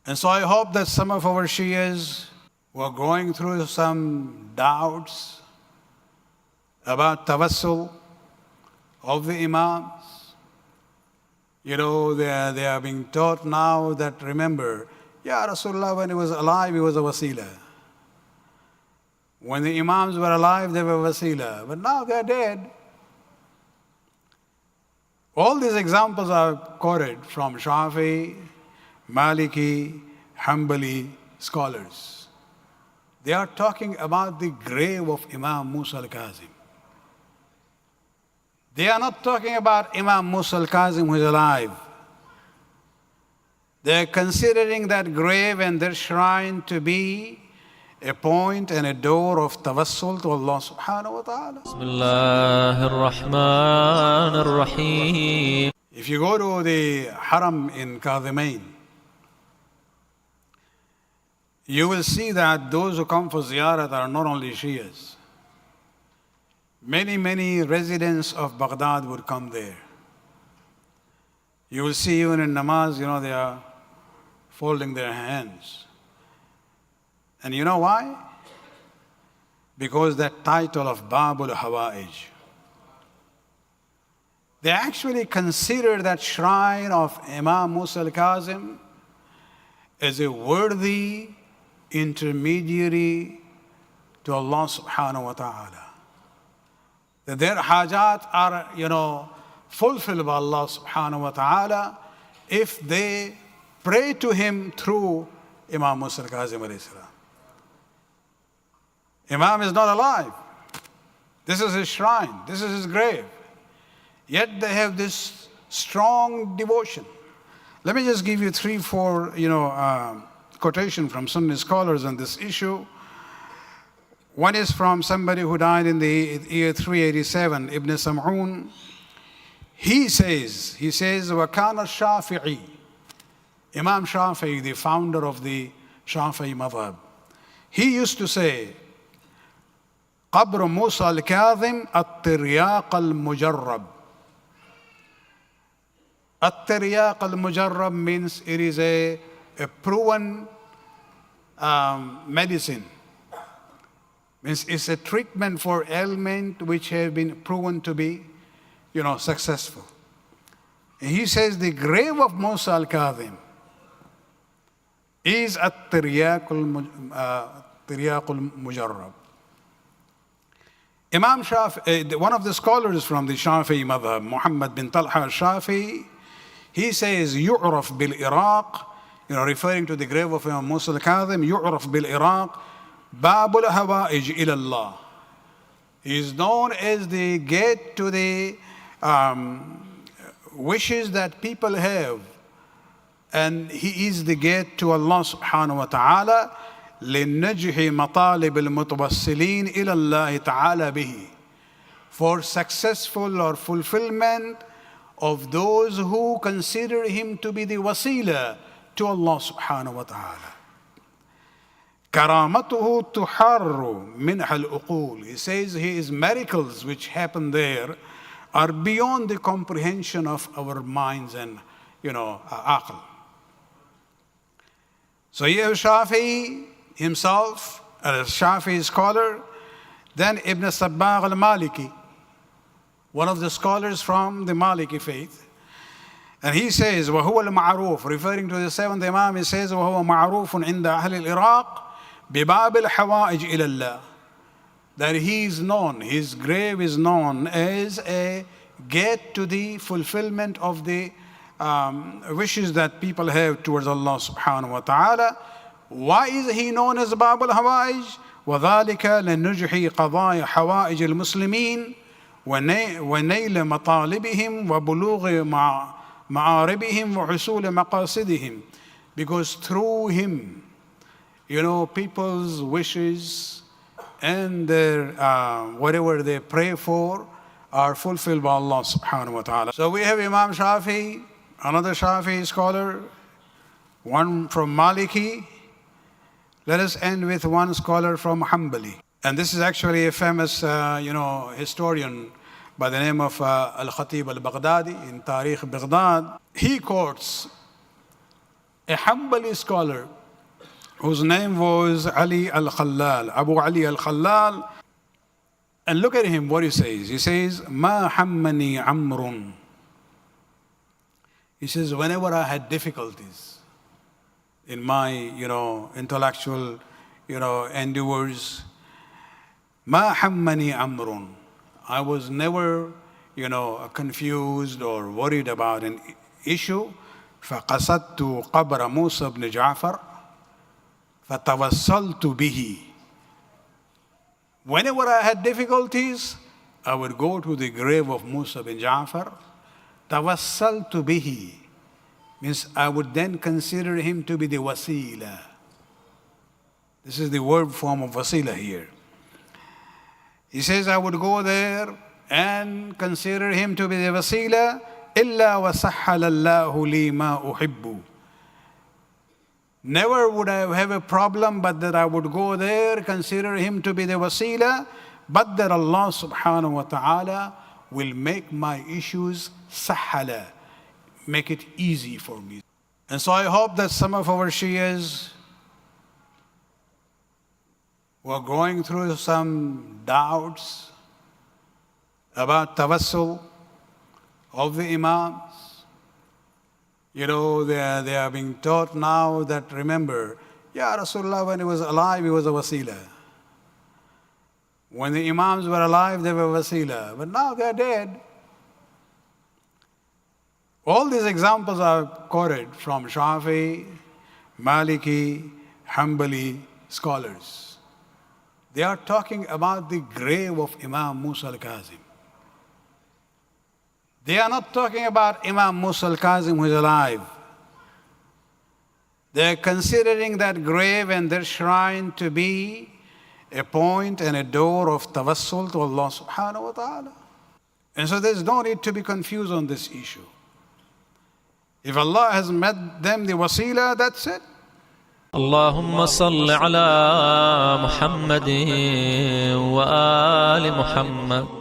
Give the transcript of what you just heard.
And so I hope that some of our Shias were going through some doubts about tawassul of the Imams. You know, they are being taught now that, remember, Ya Rasulullah, when he was alive, he was a Wasilah. When the Imams were alive, they were Wasilah. But now they are dead. All these examples are quoted from Shaf'i, Maliki, Hanbali scholars. They are talking about the grave of Imam Musa al-Kadhim. They are not talking about Imam Musa al-Kadhim who is alive. They are considering that grave and their shrine to be a point and a door of tawassul to Allah subhanahu wa ta'ala. Bismillahir Rahmanir Rahim. If you go to the Haram in Kadhimain, you will see that those who come for ziyarat are not only Shias. Many residents of Baghdad would come there. You will see even in namaz, they are folding their hands. And you know why? Because that title of Babul Hawa'ij. They actually consider that shrine of Imam Musa al-Kadhim as a worthy intermediary to Allah subhanahu wa ta'ala. That their hajat are, fulfilled by Allah subhanahu wa ta'ala if they pray to him through Imam Musa al-Kadhim alayhi salam. Imam is not alive. This is his shrine. This is his grave. Yet they have this strong devotion. Let me just give you 3-4, quotation from Sunni scholars on this issue. One is from somebody who died in the year 387, Ibn Sam'un. He says, وَكَانَ الشَّافِعِي, Imam Shaf'i, the founder of the Shafi'i madhab, he used to say, قبر موسى الكاظم الترياق المجرب. الترياق المجرب means it is a proven medicine. Means it's a treatment for ailment which have been proven to be, successful. And he says the grave of Musa al-Kadhim is at-tiryaq al-mujarrab. Imam Shafi, one of the scholars from the Shafi'i madhab, Muhammad bin Talha al-Shafi, he says, يُعْرَف بِالْإِرَاقِ, referring to the grave of Imam Musa al-Kadhim, يُعْرَف بِالْإِرَاقِ بَابُ الْهَوَائِجِ إِلَى اللَّهِ. He is known as the gate to the wishes that people have. And he is the gate to Allah subhanahu wa ta'ala. لِلنَّجْحِ مَطَالِبِ الْمُتَوَسِّلِينَ إِلَى اللَّهِ تَعَالَى بِهِ. For successful or fulfillment of those who consider him to be the wasilah to Allah subhanahu wa ta'ala. كَرَامَتُهُ تُحَرُّ مِنْحَ الْأُقُولِ. He says his miracles which happen there are beyond the comprehension of our minds and, aql. So here Shafi'i himself, a Shafi'i scholar, then Ibn Sabbagh al-Maliki, one of the scholars from the Maliki faith. And he says, وَهُوَ الْمَعْرُوفُ, referring to the seventh Imam, he says, وَهُوَ مَعْرُوفٌ عِنْدَ أَهْلِ الْعِرَاقِ بِبَابِ الْحَوَائِجِ إِلَى اللَّهِ. That he is known, his grave is known as a gate to the fulfillment of the wishes that people have towards Allah subhanahu wa ta'ala. Why is he known as Bab al-Hawa'ij? وَذَلِكَ لَنُجْحِ قَضَايَ حَوَائِجِ الْمُسْلِمِينَ وَنَيْلَ مَطَالِبِهِمْ وَبُلُوغِ مَعَارِبِهِمْ وَحُصُولِ مَقَاصِدِهِمْ. Because through him, people's wishes and their whatever they pray for are fulfilled by Allah subhanahu wa ta'ala. So we have Imam Shafi, another Shafi scholar, one from Maliki. Let us end with one scholar from Hanbali. And this is actually a famous, historian by the name of Al-Khatib al-Baghdadi in Tarikh Baghdad. He quotes a Hanbali scholar whose name was Ali al-Khallal, Abu Ali al-Khallal. And look at him, what he says. He says, Ma hammani amrun. He says, whenever I had difficulties in my, intellectual, endeavors, Ma hammani amrun. I was never, confused or worried about an issue. فقصدت قبر موسى بن جعفر فَتَوَسَّلْتُ بِهِ. Whenever I had difficulties, I would go to the grave of Musa bin Ja'far. تَوَسَّلْتُ بِهِ means I would then consider him to be the Wasilah. This is the verb form of Wasilah here. He says, I would go there and consider him to be the Wasilah. إِلَّا وَسَحَّلَ اللَّهُ لِي مَا أُحِبُّ. Never would I have a problem, but that I would go there, consider him to be the Wasilah, but that Allah subhanahu wa ta'ala will make my issues sahala, make it easy for me. And so I hope that some of our Shias who are going through some doubts about tawassul of the Imams, they are being taught now that, remember, Ya Rasulullah, when he was alive, he was a Wasilah. When the Imams were alive, they were Wasilah. But now they are dead. All these examples are quoted from Shaf'i, Maliki, Hanbali scholars. They are talking about the grave of Imam Musa al-Kadhim. They are not talking about Imam Musa al-Kadhim who is alive. They are considering that grave and their shrine to be a point and a door of tawassul to Allah subhanahu wa ta'ala. And so there's no need to be confused on this issue. If Allah has made them the wasilah, that's it. اللهم صل على محمد وآل محمد